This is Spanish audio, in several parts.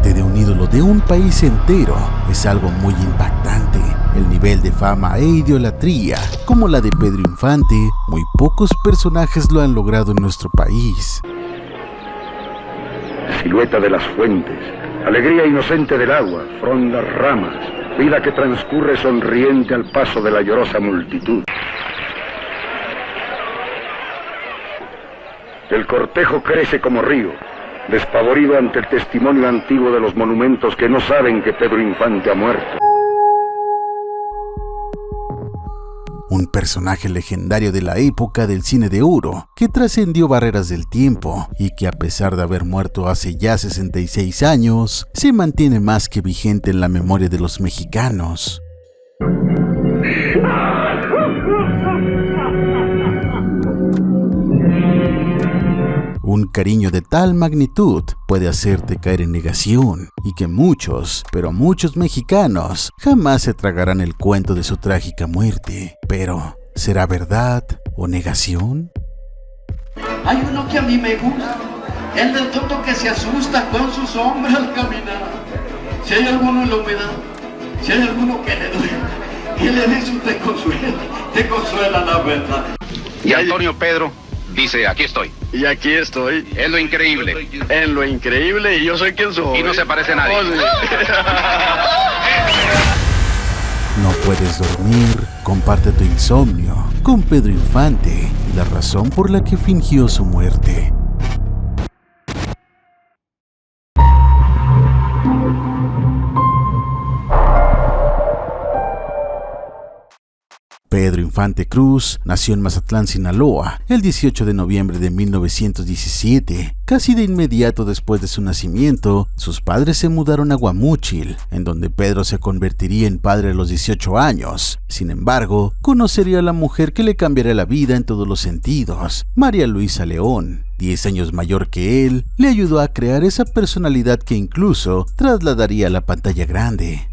muerte de un ídolo de un país entero es algo muy impactante. El nivel de fama e idolatría, como la de Pedro Infante, muy pocos personajes lo han logrado en nuestro país. Silueta de las fuentes, alegría inocente del agua, frondas ramas, vida que transcurre sonriente al paso de la llorosa multitud. El cortejo crece como río, despavorido ante el testimonio antiguo de los monumentos que no saben que Pedro Infante ha muerto. Un personaje legendario de la época del cine de oro, que trascendió barreras del tiempo y que a pesar de haber muerto hace ya 66 años, se mantiene más que vigente en la memoria de los mexicanos. Un cariño de tal magnitud puede hacerte caer en negación y que muchos, pero muchos mexicanos jamás se tragarán el cuento de su trágica muerte. Pero, ¿será verdad o negación? Hay uno que a mí me gusta, el del tonto que se asusta con su sombra al caminar. Si hay alguno en la humedad, si hay alguno que le duele, que le des un te consuela la verdad. Y Antonio Pedro dice, aquí estoy. Y aquí estoy. En lo increíble. En lo increíble, y yo soy quien soy. Y no se parece a nadie. No puedes dormir, comparte tu insomnio con Pedro Infante y la razón por la que fingió su muerte. Pedro Infante Cruz nació en Mazatlán, Sinaloa, el 18 de noviembre de 1917. Casi de inmediato después de su nacimiento, sus padres se mudaron a Guamúchil, en donde Pedro se convertiría en padre a los 18 años. Sin embargo, conocería a la mujer que le cambiaría la vida en todos los sentidos, María Luisa León. 10 años mayor que él, le ayudó a crear esa personalidad que incluso trasladaría a la pantalla grande.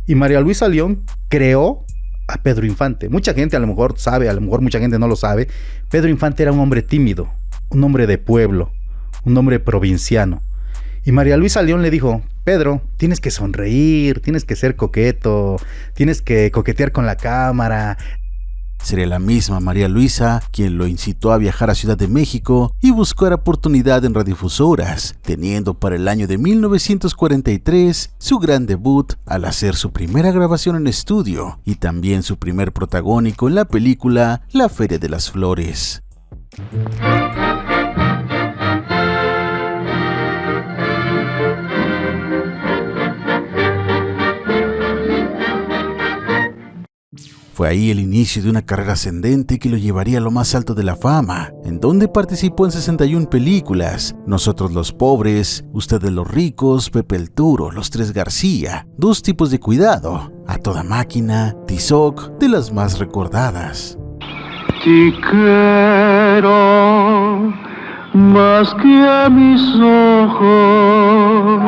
Y María Luisa León creó a Pedro Infante. Mucha gente a lo mejor sabe, a lo mejor mucha gente no lo sabe. Pedro Infante era un hombre tímido, un hombre de pueblo, un hombre provinciano. Y María Luisa León le dijo, Pedro, tienes que sonreír, tienes que ser coqueto, tienes que coquetear con la cámara. Sería la misma María Luisa quien lo incitó a viajar a Ciudad de México y buscar oportunidad en radiofusoras, teniendo para el año de 1943 su gran debut al hacer su primera grabación en estudio y también su primer protagónico en la película La Feria de las Flores. Fue ahí el inicio de una carrera ascendente que lo llevaría a lo más alto de la fama, en donde participó en 61 películas: Nosotros los pobres, Ustedes los ricos, Pepe el Toro, Los Tres García, Dos tipos de cuidado, A toda máquina, Tizoc, de las más recordadas. Te quiero más que a mis ojos.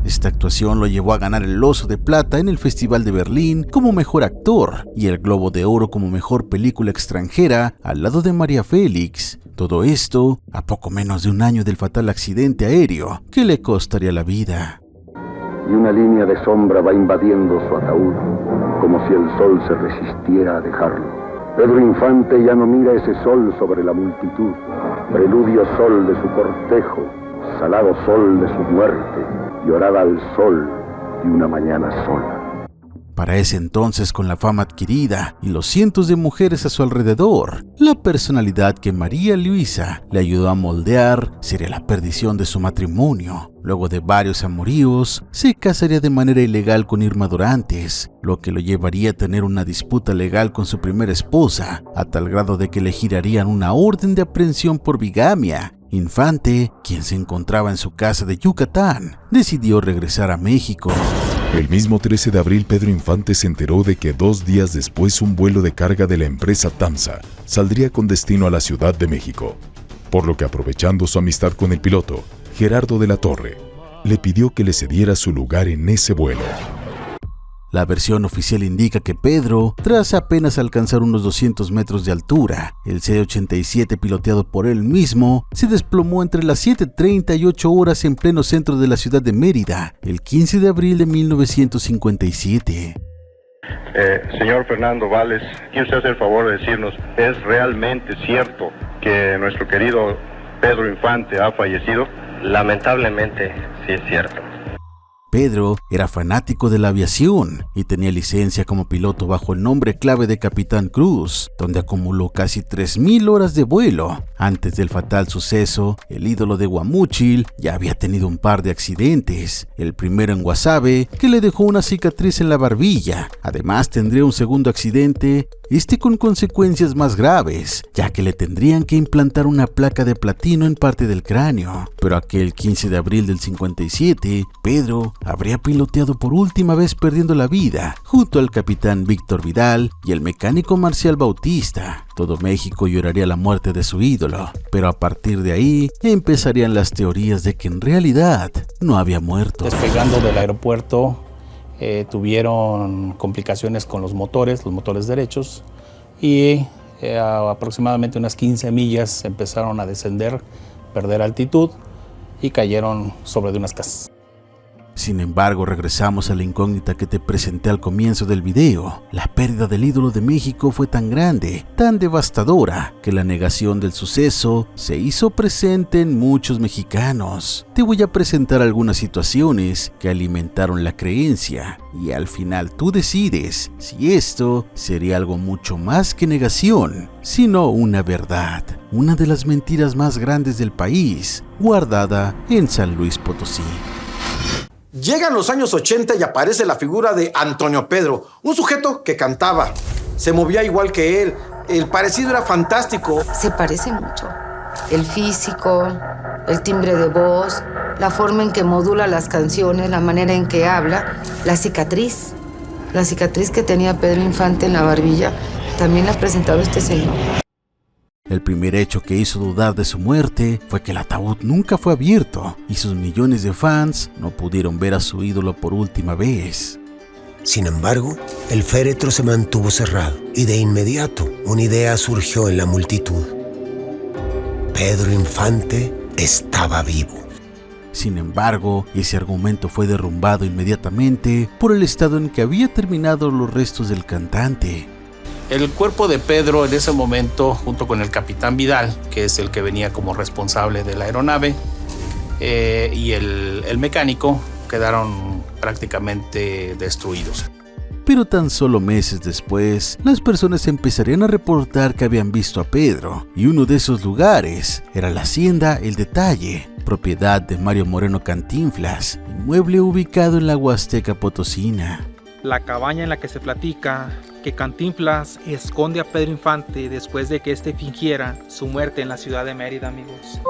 Esta actuación lo llevó a ganar el Oso de Plata en el Festival de Berlín como mejor actor y el Globo de Oro como mejor película extranjera al lado de María Félix. Todo esto a poco menos de un año del fatal accidente aéreo que le costaría la vida. Y una línea de sombra va invadiendo su ataúd, como si el sol se resistiera a dejarlo. Pedro Infante ya no mira ese sol sobre la multitud, preludio sol de su cortejo, salado sol de su muerte, llorada al sol de una mañana sola. Para ese entonces, con la fama adquirida y los cientos de mujeres a su alrededor, la personalidad que María Luisa le ayudó a moldear sería la perdición de su matrimonio. Luego de varios amoríos, se casaría de manera ilegal con Irma Dorantes, lo que lo llevaría a tener una disputa legal con su primera esposa, a tal grado de que le girarían una orden de aprehensión por bigamia. Infante, quien se encontraba en su casa de Yucatán, decidió regresar a México. El mismo 13 de abril, Pedro Infante se enteró de que 2 días después un vuelo de carga de la empresa TAMSA saldría con destino a la Ciudad de México, por lo que, aprovechando su amistad con el piloto, Gerardo de la Torre, le pidió que le cediera su lugar en ese vuelo. La versión oficial indica que Pedro, tras apenas alcanzar unos 200 metros de altura, el C-87 piloteado por él mismo se desplomó entre las 7:30 y 8 horas en pleno centro de la ciudad de Mérida, el 15 de abril de 1957. Señor Fernando Vales, ¿quiere usted hacer el favor de decirnos, ¿es realmente cierto que nuestro querido Pedro Infante ha fallecido? Lamentablemente, sí es cierto. Pedro era fanático de la aviación y tenía licencia como piloto bajo el nombre clave de Capitán Cruz, donde acumuló casi 3,000 horas de vuelo. Antes del fatal suceso, el ídolo de Guamúchil ya había tenido un par de accidentes. El primero en Guasave, que le dejó una cicatriz en la barbilla. Además, tendría un segundo accidente, con consecuencias más graves, ya que le tendrían que implantar una placa de platino en parte del cráneo. Pero aquel 15 de abril del 57, Pedro habría piloteado por última vez perdiendo la vida, junto al capitán Víctor Vidal y el mecánico Marcial Bautista. Todo México lloraría la muerte de su ídolo, pero a partir de ahí empezarían las teorías de que en realidad no había muerto. Despegando del aeropuerto, tuvieron complicaciones con los motores derechos, y aproximadamente unas 15 millas empezaron a descender, perder altitud y cayeron sobre de unas casas. Sin embargo, regresamos a la incógnita que te presenté al comienzo del video. La pérdida del ídolo de México fue tan grande, tan devastadora, que la negación del suceso se hizo presente en muchos mexicanos. Te voy a presentar algunas situaciones que alimentaron la creencia, y al final tú decides si esto sería algo mucho más que negación, sino una verdad, una de las mentiras más grandes del país, guardada en San Luis Potosí. Llegan los años 80 y aparece la figura de Antonio Pedro, un sujeto que cantaba, se movía igual que él, el parecido era fantástico. Se parece mucho. El físico, el timbre de voz, la forma en que modula las canciones, la manera en que habla, la cicatriz que tenía Pedro Infante en la barbilla, también la ha presentado este señor. El primer hecho que hizo dudar de su muerte fue que el ataúd nunca fue abierto y sus millones de fans no pudieron ver a su ídolo por última vez. Sin embargo, el féretro se mantuvo cerrado y de inmediato una idea surgió en la multitud. Pedro Infante estaba vivo. Sin embargo, ese argumento fue derrumbado inmediatamente por el estado en que había terminado los restos del cantante. El cuerpo de Pedro en ese momento, junto con el capitán Vidal, que es el que venía como responsable de la aeronave, y el mecánico, quedaron prácticamente destruidos. Pero tan solo meses después, las personas empezarían a reportar que habían visto a Pedro, y uno de esos lugares era la hacienda El Detalle, propiedad de Mario Moreno Cantinflas, inmueble ubicado en la Huasteca Potosina. La cabaña en la que se platica que Cantinflas esconde a Pedro Infante después de que éste fingiera su muerte en la ciudad de Mérida, amigos.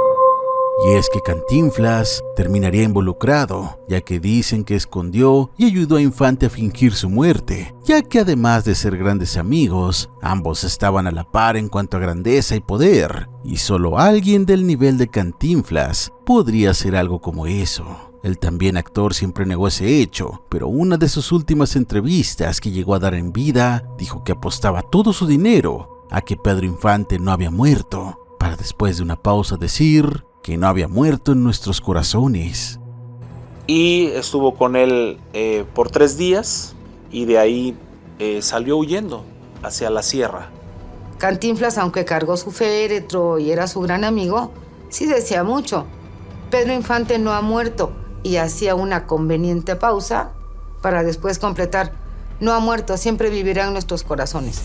Y es que Cantinflas terminaría involucrado, ya que dicen que escondió y ayudó a Infante a fingir su muerte, ya que además de ser grandes amigos, ambos estaban a la par en cuanto a grandeza y poder, y solo alguien del nivel de Cantinflas podría hacer algo como eso. El también actor siempre negó ese hecho, pero una de sus últimas entrevistas que llegó a dar en vida dijo que apostaba todo su dinero a que Pedro Infante no había muerto, para después de una pausa decir que no había muerto en nuestros corazones. Y estuvo con él por 3 días y de ahí salió huyendo hacia la sierra. Cantinflas, aunque cargó su féretro y era su gran amigo, sí decía mucho. Pedro Infante no ha muerto. Y hacía una conveniente pausa para después completar: no ha muerto, siempre vivirá en nuestros corazones.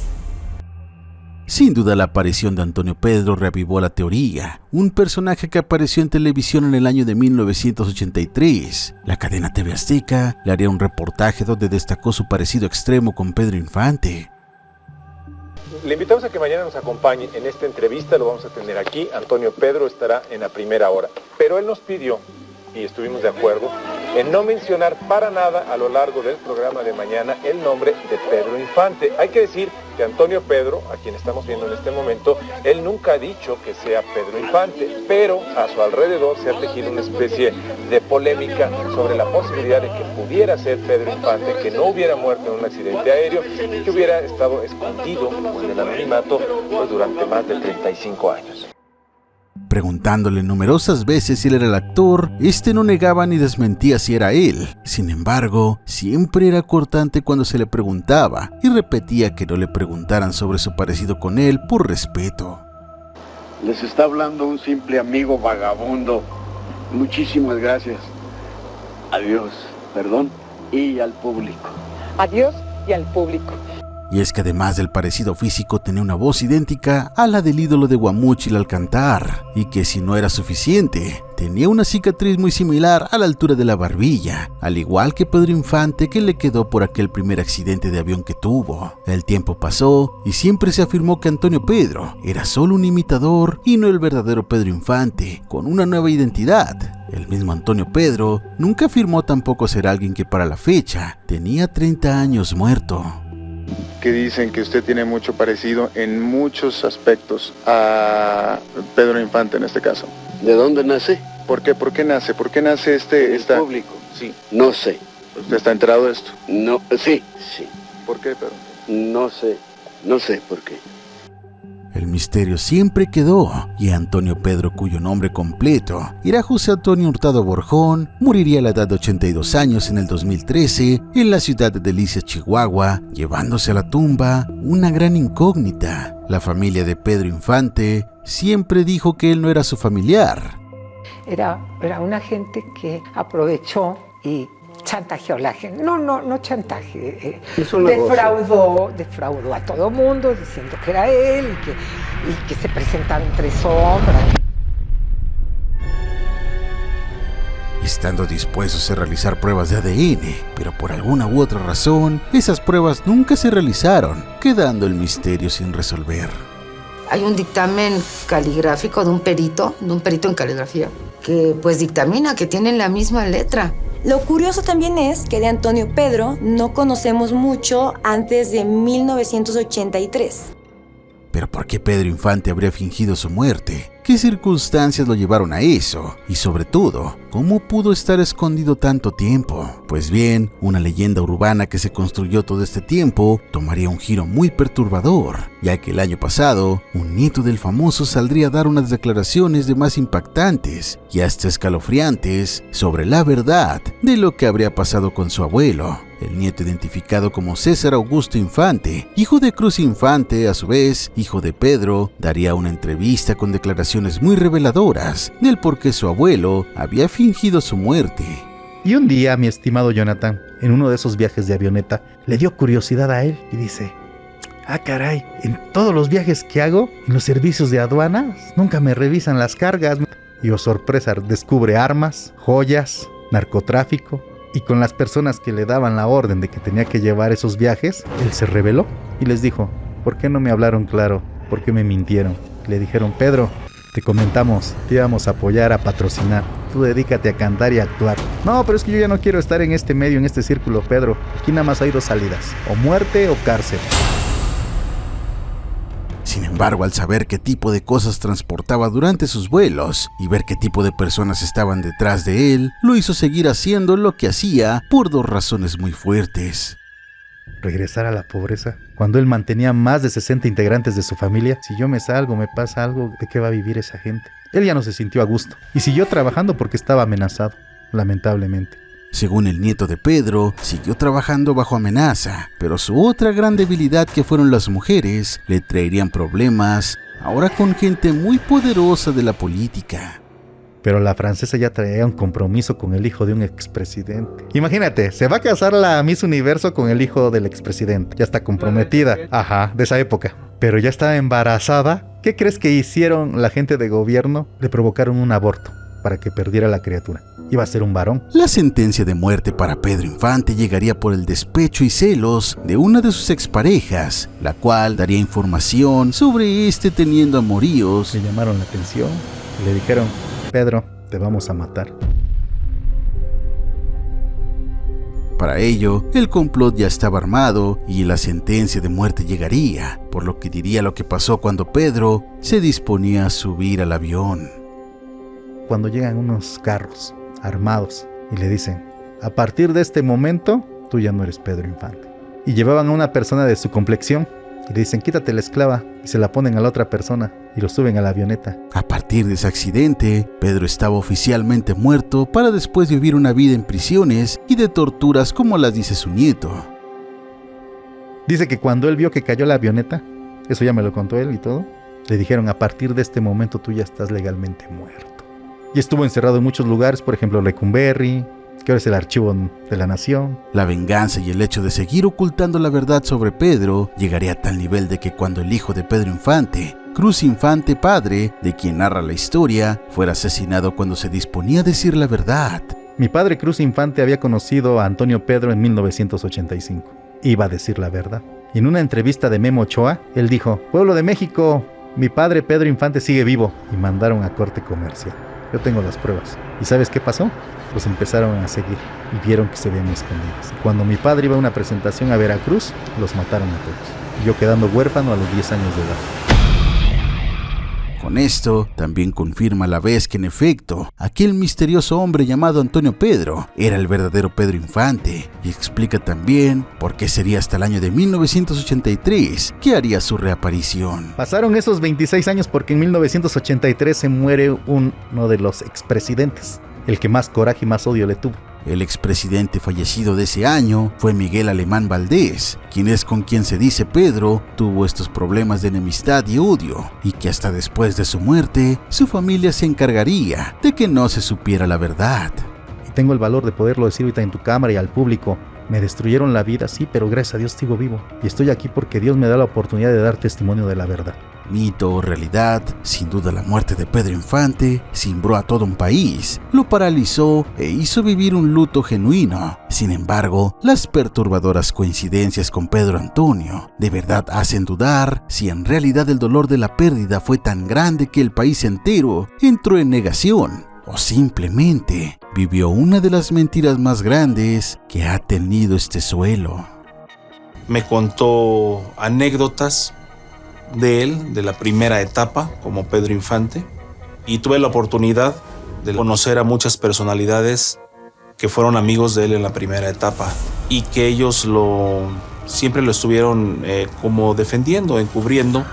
Sin duda, la aparición de Antonio Pedro reavivó la teoría, un personaje que apareció en televisión en el año de 1983. La cadena TV Azteca le haría un reportaje donde destacó su parecido extremo con Pedro Infante. Le invitamos a que mañana nos acompañe en esta entrevista, lo vamos a tener aquí. Antonio Pedro estará en la primera hora, pero él nos pidió, y estuvimos de acuerdo, en no mencionar para nada a lo largo del programa de mañana el nombre de Pedro Infante. Hay que decir que Antonio Pedro, a quien estamos viendo en este momento, él nunca ha dicho que sea Pedro Infante, pero a su alrededor se ha tejido una especie de polémica sobre la posibilidad de que pudiera ser Pedro Infante, que no hubiera muerto en un accidente aéreo y que hubiera estado escondido en el anonimato pues, durante más de 35 años. Preguntándole numerosas veces si él era el actor, este no negaba ni desmentía si era él. Sin embargo, siempre era cortante cuando se le preguntaba y repetía que no le preguntaran sobre su parecido con él por respeto. Les está hablando un simple amigo vagabundo. Muchísimas gracias. Adiós, perdón, y al público. Adiós y al público. Y es que además del parecido físico tenía una voz idéntica a la del ídolo de Guamúchil al cantar, y que si no era suficiente, tenía una cicatriz muy similar a la altura de la barbilla, al igual que Pedro Infante, que le quedó por aquel primer accidente de avión que tuvo. El tiempo pasó y siempre se afirmó que Antonio Pedro era solo un imitador y no el verdadero Pedro Infante, con una nueva identidad. El mismo Antonio Pedro nunca afirmó tampoco ser alguien que para la fecha tenía 30 años muerto. Que dicen que usted tiene mucho parecido en muchos aspectos a Pedro Infante en este caso. ¿De dónde nace? ¿Por qué? ¿Por qué nace? ¿Por qué nace esta público? Sí. No sé. ¿Usted está enterado de esto? No, sí. ¿Por qué, Pedro? No sé por qué. El misterio siempre quedó, y Antonio Pedro, cuyo nombre completo era José Antonio Hurtado Borjón, moriría a la edad de 82 años en el 2013 en la ciudad de Delicias, Chihuahua, llevándose a la tumba una gran incógnita. La familia de Pedro Infante siempre dijo que él no era su familiar. Era una gente que aprovechó y chantajeó a la gente. No chantaje. Defraudó a todo mundo diciendo que era él y que se presentaba entre sombras. Estando dispuestos a realizar pruebas de ADN, pero por alguna u otra razón, esas pruebas nunca se realizaron, quedando el misterio sin resolver. Hay un dictamen caligráfico de un perito en caligrafía, que pues dictamina que tienen la misma letra. Lo curioso también es que de Antonio Pedro no conocemos mucho antes de 1983. ¿Pero por qué Pedro Infante habría fingido su muerte? ¿Qué circunstancias lo llevaron a eso? Y sobre todo, ¿cómo pudo estar escondido tanto tiempo? Pues bien, una leyenda urbana que se construyó todo este tiempo tomaría un giro muy perturbador, ya que el año pasado, un nieto del famoso saldría a dar unas declaraciones de más impactantes y hasta escalofriantes sobre la verdad de lo que habría pasado con su abuelo. El nieto, identificado como César Augusto Infante, hijo de Cruz Infante, a su vez, hijo de Pedro, daría una entrevista con declaraciones muy reveladoras del por qué su abuelo había fingido su muerte. Y un día, mi estimado Jonathan, en uno de esos viajes de avioneta, le dio curiosidad a él y dice: ah, caray, en todos los viajes que hago, en los servicios de aduanas, nunca me revisan las cargas. Y oh sorpresa, descubre armas, joyas, narcotráfico. Y con las personas que le daban la orden de que tenía que llevar esos viajes, él se rebeló y les dijo: ¿por qué no me hablaron claro? ¿Por qué me mintieron? Le dijeron: Pedro, te comentamos, te íbamos a apoyar, a patrocinar. Tú dedícate a cantar y a actuar. No, pero es que yo ya no quiero estar en este medio, en este círculo, Pedro. Aquí nada más hay dos salidas: o muerte o cárcel. Sin embargo, al saber qué tipo de cosas transportaba durante sus vuelos y ver qué tipo de personas estaban detrás de él, lo hizo seguir haciendo lo que hacía por dos razones muy fuertes. Regresar a la pobreza. Cuando él mantenía más de 60 integrantes de su familia, si yo me salgo, me pasa algo, ¿de qué va a vivir esa gente? Él ya no se sintió a gusto y siguió trabajando porque estaba amenazado, lamentablemente. Según el nieto de Pedro, siguió trabajando bajo amenaza, pero su otra gran debilidad, que fueron las mujeres, le traerían problemas, ahora con gente muy poderosa de la política. Pero la francesa ya traía un compromiso con el hijo de un expresidente. Imagínate, se va a casar la Miss Universo con el hijo del expresidente. Ya está comprometida. Ajá, de esa época. Pero ya estaba embarazada. ¿Qué crees que hicieron la gente de gobierno? Le provocaron un aborto para que perdiera la criatura. Iba a ser un varón. La sentencia de muerte para Pedro Infante llegaría por el despecho y celos de una de sus exparejas, la cual daría información sobre este teniendo amoríos. Le llamaron la atención y le dijeron: Pedro, te vamos a matar. Para ello, el complot ya estaba armado y la sentencia de muerte llegaría, por lo que diría lo que pasó cuando Pedro se disponía a subir al avión. Cuando llegan unos carros armados y le dicen: a partir de este momento, tú ya no eres Pedro Infante. Y llevaban a una persona de su complexión y le dicen: quítate la esclava, y se la ponen a la otra persona y lo suben a la avioneta. A partir de ese accidente, Pedro estaba oficialmente muerto para después vivir una vida en prisiones y de torturas como las dice su nieto. Dice que cuando él vio que cayó la avioneta, eso ya me lo contó él y todo, le dijeron: a partir de este momento tú ya estás legalmente muerto. Y estuvo encerrado en muchos lugares, por ejemplo Lecumberri, que ahora es el Archivo de la Nación. La venganza y el hecho de seguir ocultando la verdad sobre Pedro llegaría a tal nivel de que cuando el hijo de Pedro Infante, Cruz Infante padre, de quien narra la historia, fuera asesinado cuando se disponía a decir la verdad. Mi padre Cruz Infante había conocido a Antonio Pedro en 1985. Iba a decir la verdad. Y en una entrevista de Memo Ochoa, él dijo: pueblo de México, mi padre Pedro Infante sigue vivo. Y mandaron a corte comercial. Yo tengo las pruebas. ¿Y sabes qué pasó? Los empezaron a seguir y vieron que se habían escondidos. Cuando mi padre iba a una presentación a Veracruz, los mataron a todos. Y yo quedando huérfano a los 10 años de edad. Con esto, también confirma a la vez que en efecto, aquel misterioso hombre llamado Antonio Pedro era el verdadero Pedro Infante, y explica también por qué sería hasta el año de 1983 que haría su reaparición. Pasaron esos 26 años porque en 1983 se muere uno de los expresidentes, el que más coraje y más odio le tuvo. El expresidente fallecido de ese año fue Miguel Alemán Valdés, quien es con quien se dice Pedro tuvo estos problemas de enemistad y odio, y que hasta después de su muerte, su familia se encargaría de que no se supiera la verdad. Y tengo el valor de poderlo decir ahorita en tu cámara y al público. Me destruyeron la vida, sí, pero gracias a Dios sigo vivo. Y estoy aquí porque Dios me da la oportunidad de dar testimonio de la verdad. Mito o realidad, sin duda la muerte de Pedro Infante cimbró a todo un país, lo paralizó e hizo vivir un luto genuino. Sin embargo, las perturbadoras coincidencias con Pedro Antonio de verdad hacen dudar si en realidad el dolor de la pérdida fue tan grande que el país entero entró en negación, o simplemente vivió una de las mentiras más grandes que ha tenido este suelo. Me contó anécdotas de él, de la primera etapa como Pedro Infante, y tuve la oportunidad de conocer a muchas personalidades que fueron amigos de él en la primera etapa y que ellos siempre lo estuvieron como defendiendo, encubriendo